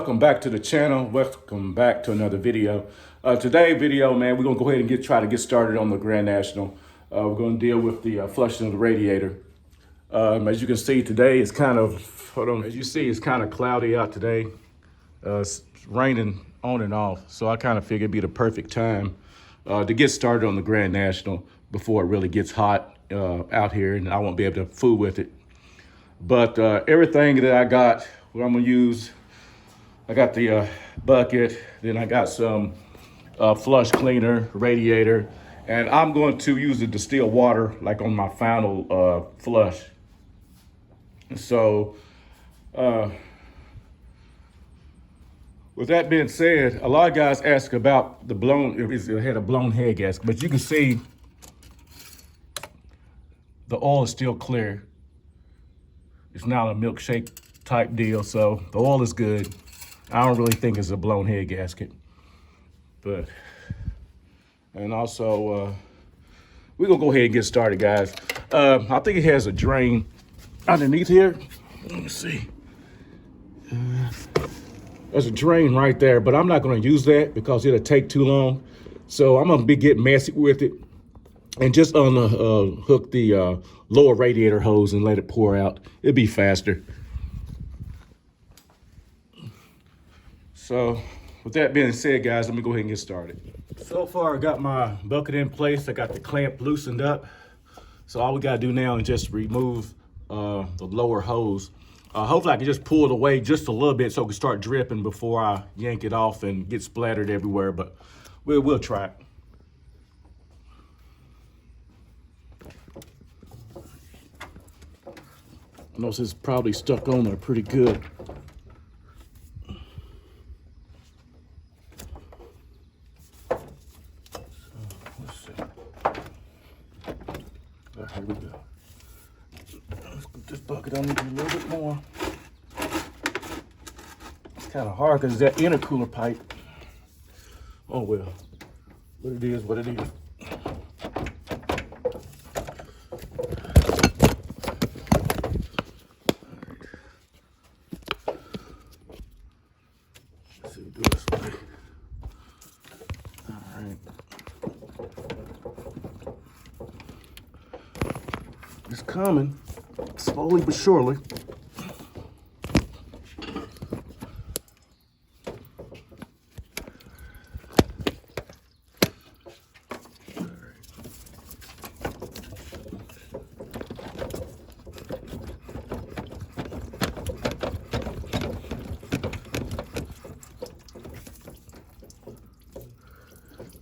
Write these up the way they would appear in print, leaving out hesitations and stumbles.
welcome back to the channel. Welcome back to another video. Today's video, man, we're gonna go ahead and try to get started on the Grand National. We're gonna deal with the flushing of the radiator. As you can see today, it's kind of, as you see, it's kind of cloudy out today. It's raining on and off, so I kind of figured it'd be the perfect time to get started on the Grand National before it really gets hot out here, and I won't be able to fool with it. But everything that I got, what I'm gonna use, I got the bucket, then I got some flush cleaner, radiator, and I'm going to use the distilled water like on my final flush. So, with that being said, a lot of guys ask about the blown, if it had a blown head gasket, but you can see the oil is still clear. It's not a milkshake type deal, so the oil is good. I don't really think it's a blown head gasket. But, and also, we're gonna go ahead and get started, guys. I think it has a drain underneath here. Let me see. There's a drain right there, but I'm not gonna use that because it'll take too long. So I'm gonna be getting messy with it and just hook the lower radiator hose and let it pour out. It'll be faster. So with that being said, guys, let me go ahead and get started. So far, I got my bucket in place. I got the clamp loosened up. So all we gotta do now is just remove the lower hose. Hopefully I can just pull it away just a little bit so it can start dripping before I yank it off and get splattered everywhere, but we'll try it. I know this is probably stuck on there pretty good. Here we go. Let's put this bucket on a little bit more. It's kind of hard because that intercooler pipe. Oh well, what it is, what it is. Let's see, do it this way. All right. It's coming, slowly but surely.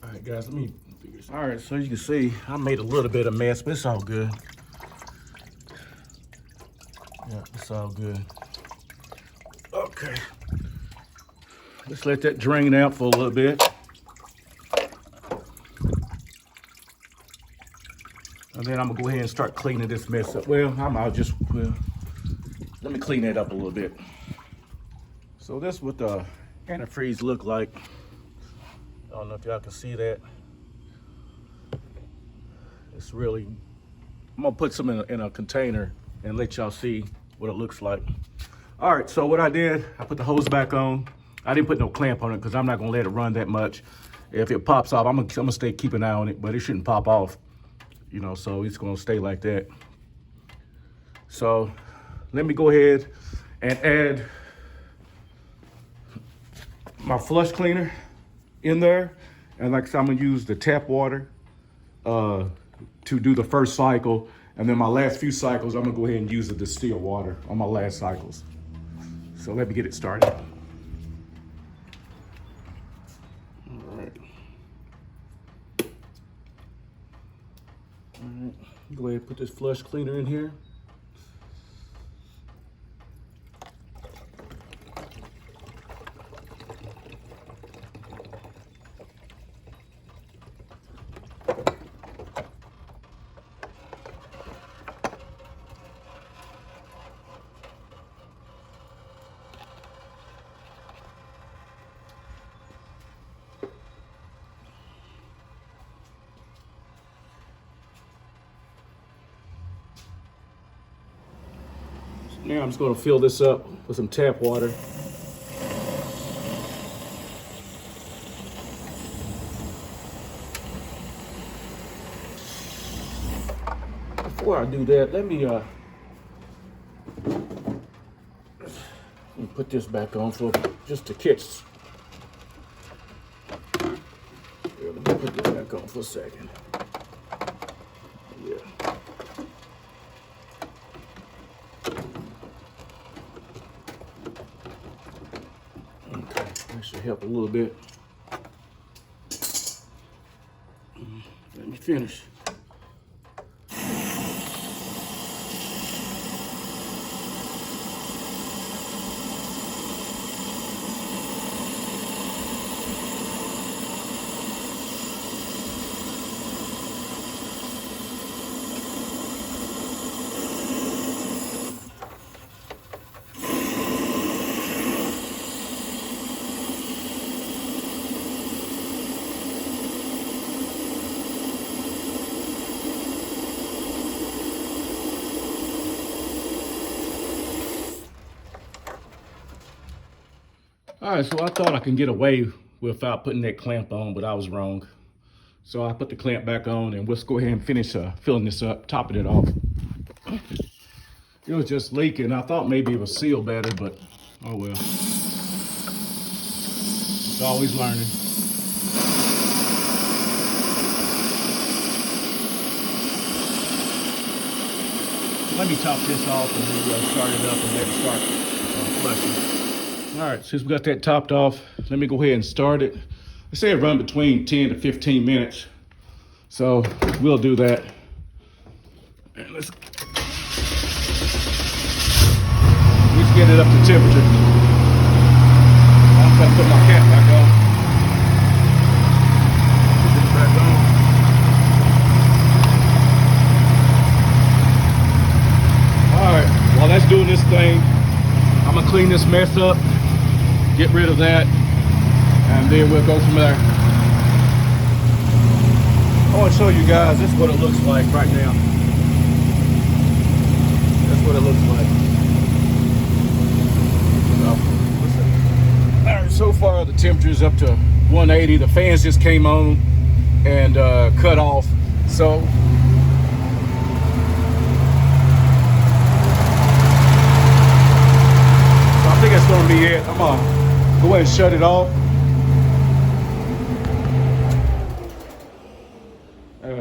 All right, guys, let me figure this out. All right, so you can see, I made a little bit of mess, but it's all good. Yeah, it's all good. Okay. Let's let that drain out for a little bit. And then I'm gonna go ahead and start cleaning this mess up. Well, let me clean that up a little bit. So this is what the antifreeze look like. I don't know if y'all can see that. It's really, I'm gonna put some in a container and let y'all see what it looks like. All right, so what I did, I put the hose back on. I didn't put no clamp on it because I'm not gonna let it run that much. If it pops off, I'm gonna keep an eye on it, but it shouldn't pop off, you know, so it's gonna stay like that. So let me go ahead and add my flush cleaner in there. And like I said, I'm gonna use the tap water to do the first cycle. And then my last few cycles, I'm gonna go ahead and use the distilled water on my last cycles. So let me get it started. All right. All right, go ahead and put this flush cleaner in here. Now I'm just going to fill this up with some tap water. before I do that, let me put this back on for just to catch. Here, let me put this back on for a second. Yeah. Okay, that should help a little bit. Let me finish. All right, so I thought I can get away without putting that clamp on, but I was wrong. So I put the clamp back on, and let's go ahead and finish filling this up, topping it off. It was just leaking. I thought maybe it was sealed better, but oh well. It's always learning. Let me top this off and then start it up and let it start flushing. All right, since we got that topped off, let me go ahead and start it. I say it run between 10 to 15 minutes. So we'll do that. And let's get it up to temperature. I'm trying to put my cap back on. Put it back on. All right, while that's doing this thing, I'm gonna clean this mess up, get rid of that, and then we'll go from there. I want to show you guys, this is what it looks like right now. That's what it looks like. All right, so far the temperature is up to 180. The fans just came on and cut off. So I think that's gonna be it. I'm gonna go ahead and shut it off.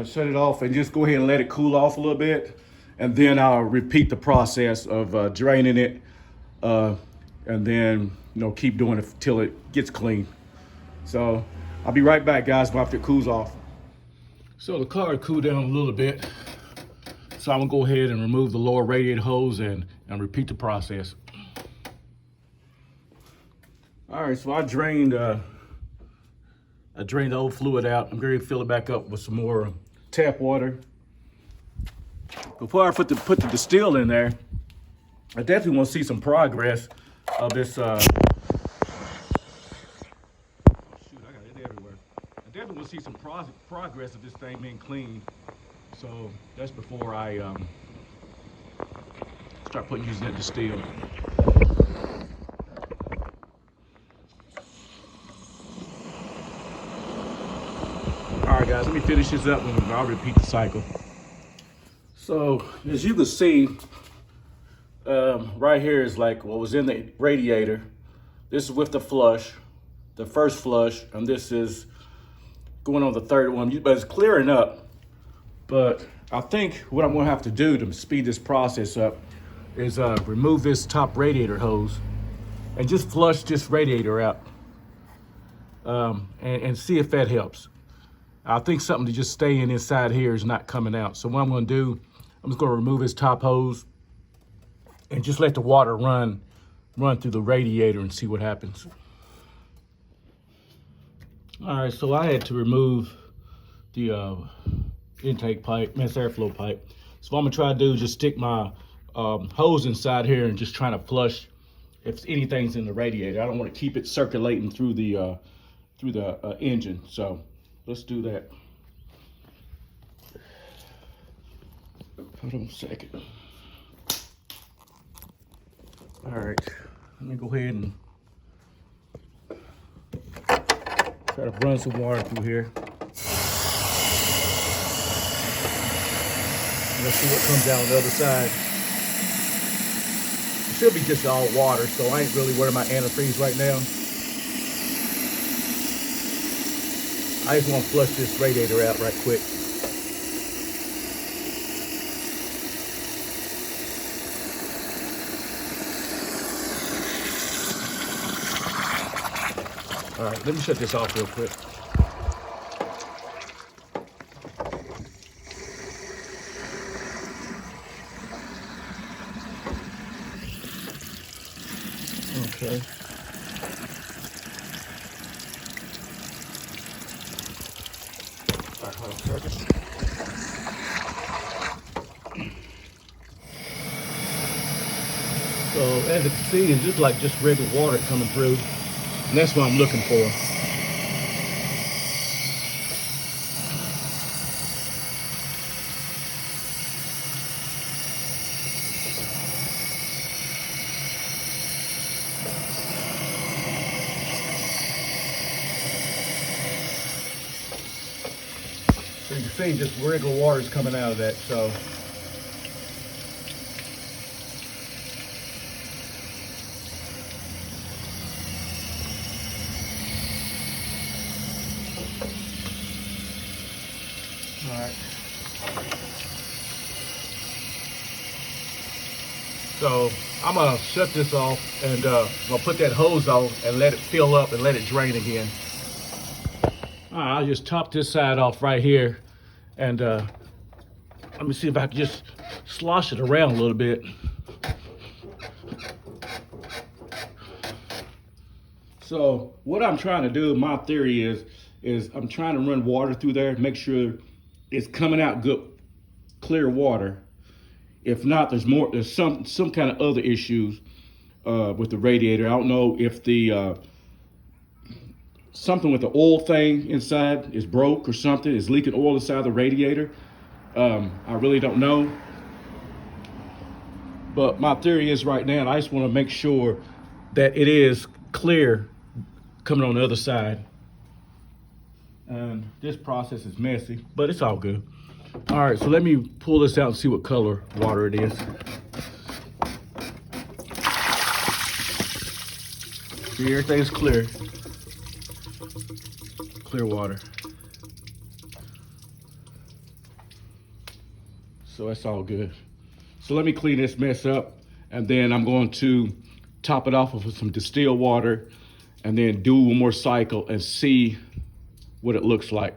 Shut it off and just go ahead and let it cool off a little bit. And then I'll repeat the process of draining it. And then, keep doing it till it gets clean. So I'll be right back, guys, after it cools off. So the car cooled down a little bit. So I'm gonna go ahead and remove the lower radiator hose and repeat the process. All right, so I drained the old fluid out. I'm going to fill it back up with some more tap water. Before I put the distill in there, I definitely want to see some progress of this. Shoot, I got it everywhere. I definitely want to see some progress of this thing being clean. So that's before I start using that distill. All right, guys, let me finish this up and I'll repeat the cycle. So as you can see, right here is like what was in the radiator. This is with the flush, the first flush, and this is going on the third one, but it's clearing up. But I think what I'm gonna have to do to speed this process up is remove this top radiator hose and just flush this radiator out and see if that helps. I think something to just stay inside here is not coming out. So what I'm gonna do, I'm just gonna remove this top hose and just let the water run through the radiator and see what happens. All right, so I had to remove the intake pipe, mass airflow pipe. So what I'm gonna try to do is just stick my hose inside here and just trying to flush if anything's in the radiator. I don't want to keep it circulating through the engine. So let's do that. Hold on a second. All right, let me go ahead and try to run some water through here. Let's see what comes out on the other side. It should be just all water, so I ain't really wearing my antifreeze right now. I just want to flush this radiator out right quick. All right, let me shut this off real quick. Okay. All right, hold on a second. So as you can see, it's just like just regular water coming through. And that's what I'm looking for. So you can see just regular water is coming out of that. So all right. So I'm gonna shut this off and I'm gonna put that hose on and let it fill up and let it drain again. All right, I'll just top this side off right here and let me see if I can just slosh it around a little bit. So what I'm trying to do, my theory is I'm trying to run water through there, make sure it's coming out good, clear water. If not, there's some kind of other issues with the radiator. I don't know if the something with the oil thing inside is broke or something, is leaking oil inside the radiator. I really don't know. But my theory is right now, I just want to make sure that it is clear coming on the other side. And this process is messy, but it's all good. All right, so let me pull this out and see what color water it is. See, everything's clear. Clear water. So that's all good. So let me clean this mess up, and then I'm going to top it off with some distilled water and then do one more cycle and see what it looks like.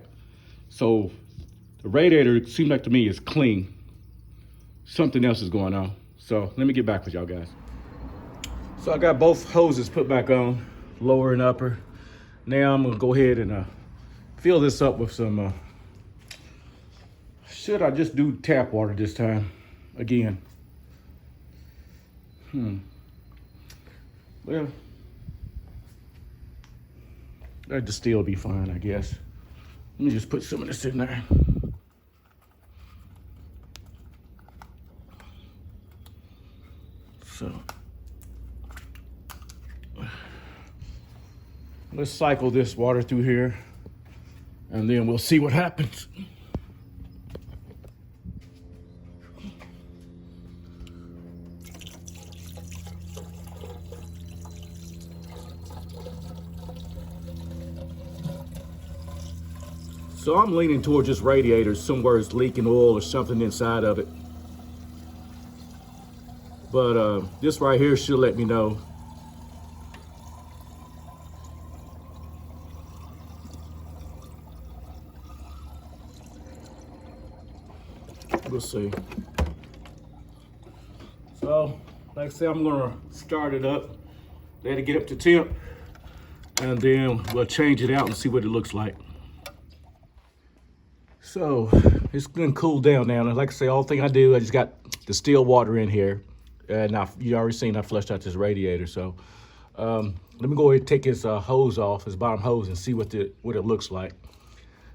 So the radiator, it seems like to me, is clean. Something else is going on. So let me get back with y'all guys. So I got both hoses put back on, lower and upper. Now I'm gonna go ahead and fill this up with some, should I just do tap water this time? Again. Well, that distilled will be fine, I guess. Let me just put some of this in there. So let's cycle this water through here and then we'll see what happens. So I'm leaning towards this radiator, somewhere it's leaking oil or something inside of it. But this right here should let me know. We'll see. So, like I said, I'm gonna start it up, let it get up to temp, and then we'll change it out and see what it looks like. So it's gonna cool down now. And like I say, all thing I do, I just got distilled water in here. And you already seen I flushed out this radiator. So let me go ahead and take his hose off, his bottom hose, and see what it looks like.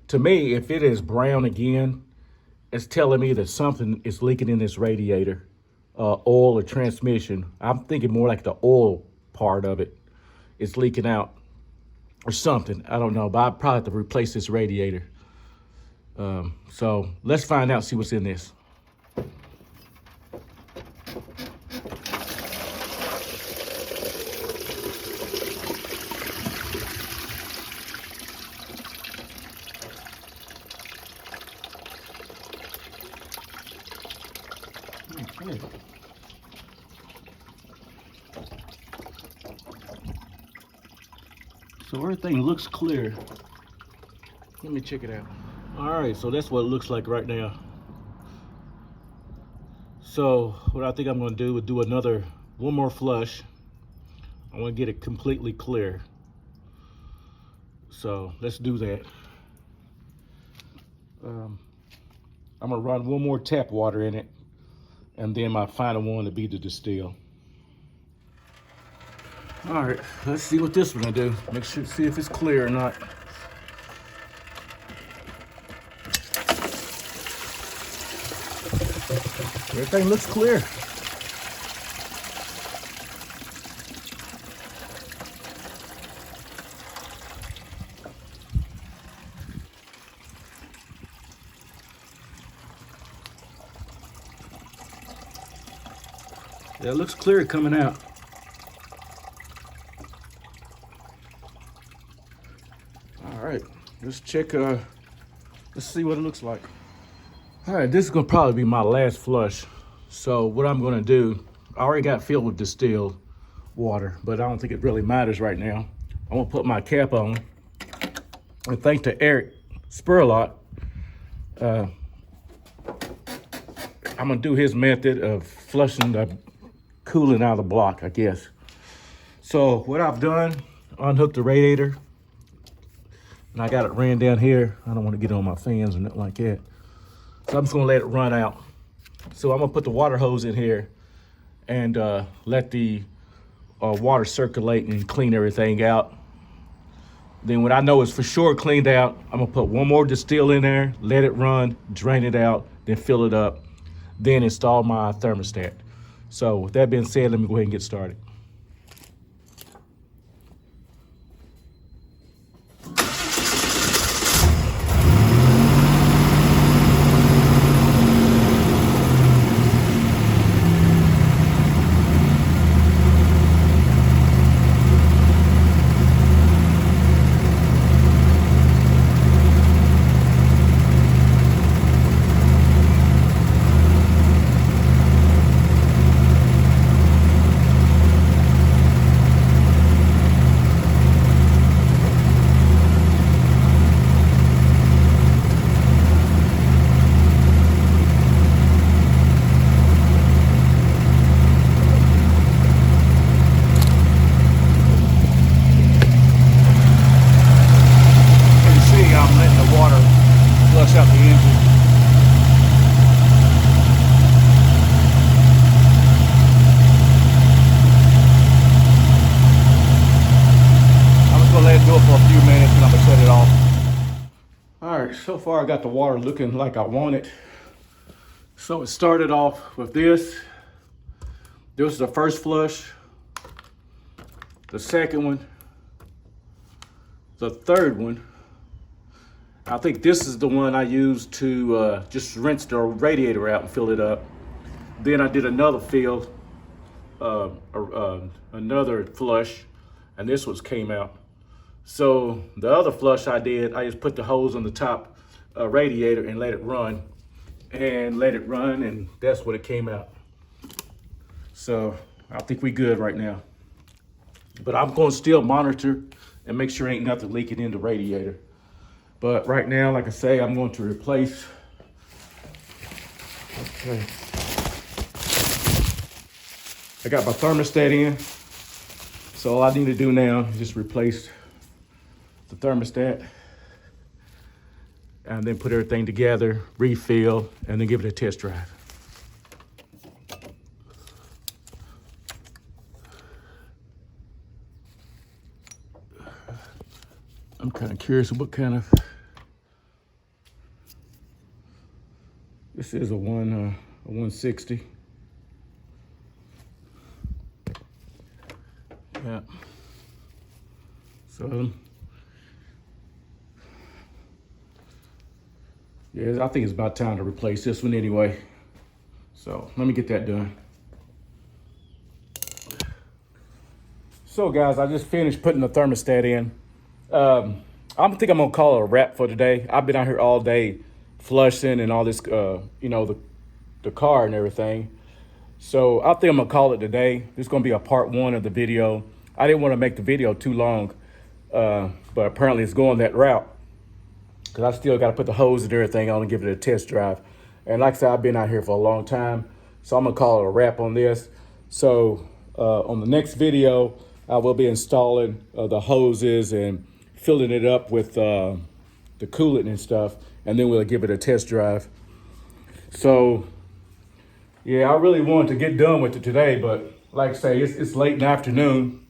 To me, if it is brown again, it's telling me that something is leaking in this radiator, oil or transmission. I'm thinking more like the oil part of it is leaking out or something. I don't know, but I probably have to replace this radiator. So let's find out, see what's in this. Okay. So everything looks clear. Let me check it out. All right, so that's what it looks like right now. So what I think I'm gonna do is do one more flush. I wanna get it completely clear. So let's do that. I'm gonna run one more tap water in it, and then my final one to be the distill. All right, let's see what this one will do. Make sure, see if it's clear or not. Everything looks clear. Yeah, it looks clear coming out. All right, let's check, let's see what it looks like. All right, this is gonna probably be my last flush. So what I'm gonna do, I already got filled with distilled water, but I don't think it really matters right now. I'm gonna put my cap on. And thanks to Eric Spurlot, I'm gonna do his method of flushing the coolant out of the block, I guess. So what I've done, unhooked the radiator, and I got it ran down here. I don't want to get on my fans or nothing like that. So I'm just gonna let it run out. So I'm gonna put the water hose in here and let the water circulate and clean everything out. Then when I know it's for sure cleaned out, I'm gonna put one more distill in there, let it run, drain it out, then fill it up, then install my thermostat. So with that being said, let me go ahead and get started. Flush out the engine. I'm just gonna let it go for a few minutes and I'm gonna shut it off. All right, so far I got the water looking like I want it. So it started off with this. This was the first flush, the second one, the third one. I think this is the one I used to just rinse the radiator out and fill it up. Then I did another fill, another flush, and this one came out. So the other flush I did, I just put the hose on the top radiator and let it run, and that's what it came out. So I think we good right now. But I'm going to still monitor and make sure ain't nothing leaking in the radiator. But right now, like I say, I'm going to replace. Okay. I got my thermostat in. So all I need to do now is just replace the thermostat and then put everything together, refill, and then give it a test drive. I'm kind of curious what kind of. This is a 160. Yeah. So, yeah, I think it's about time to replace this one anyway. So let me get that done. So guys, I just finished putting the thermostat in. I think I'm gonna call it a wrap for today. I've been out here all day flushing and all this, the car and everything. So I think I'm gonna call it today. This is gonna be a part one of the video. I didn't want to make the video too long, but apparently it's going that route because I still got to put the hose and everything on and give it a test drive. And like I said, I've been out here for a long time, so I'm gonna call it a wrap on this. So on the next video, I will be installing the hoses and filling it up with the coolant and stuff, and then we'll give it a test drive. So yeah, I really wanted to get done with it today, but like I say, it's late in the afternoon,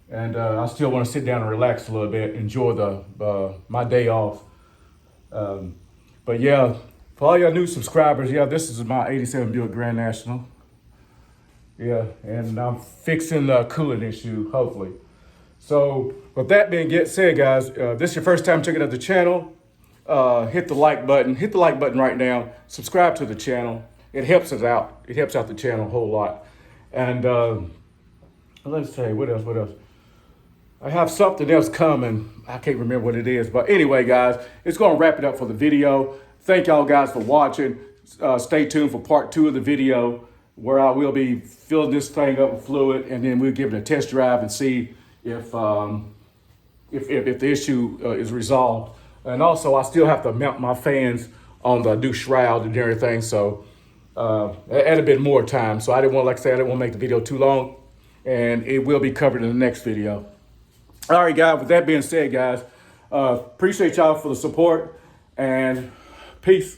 and I still want to sit down and relax a little bit, enjoy my day off. But yeah, for all y'all new subscribers, yeah, this is my 87 Buick Grand National. Yeah, and I'm fixing the coolant issue, hopefully. So with that being said, guys, this is your first time checking out the channel, hit the like button. Hit the like button right now. Subscribe to the channel. It helps us out. It helps out the channel a whole lot. And let's say, what else? I have something else coming. I can't remember what it is. But anyway, guys, it's going to wrap it up for the video. Thank y'all guys for watching. Stay tuned for part 2 of the video, where I will be filling this thing up with fluid, and then we'll give it a test drive and see if the issue is resolved. And also, I still have to mount my fans on the new shroud and everything, so add a bit more time. So I didn't want, like I said, I didn't want to make the video too long, and it will be covered in the next video. All right, guys, with that being said, guys, appreciate y'all for the support, and peace.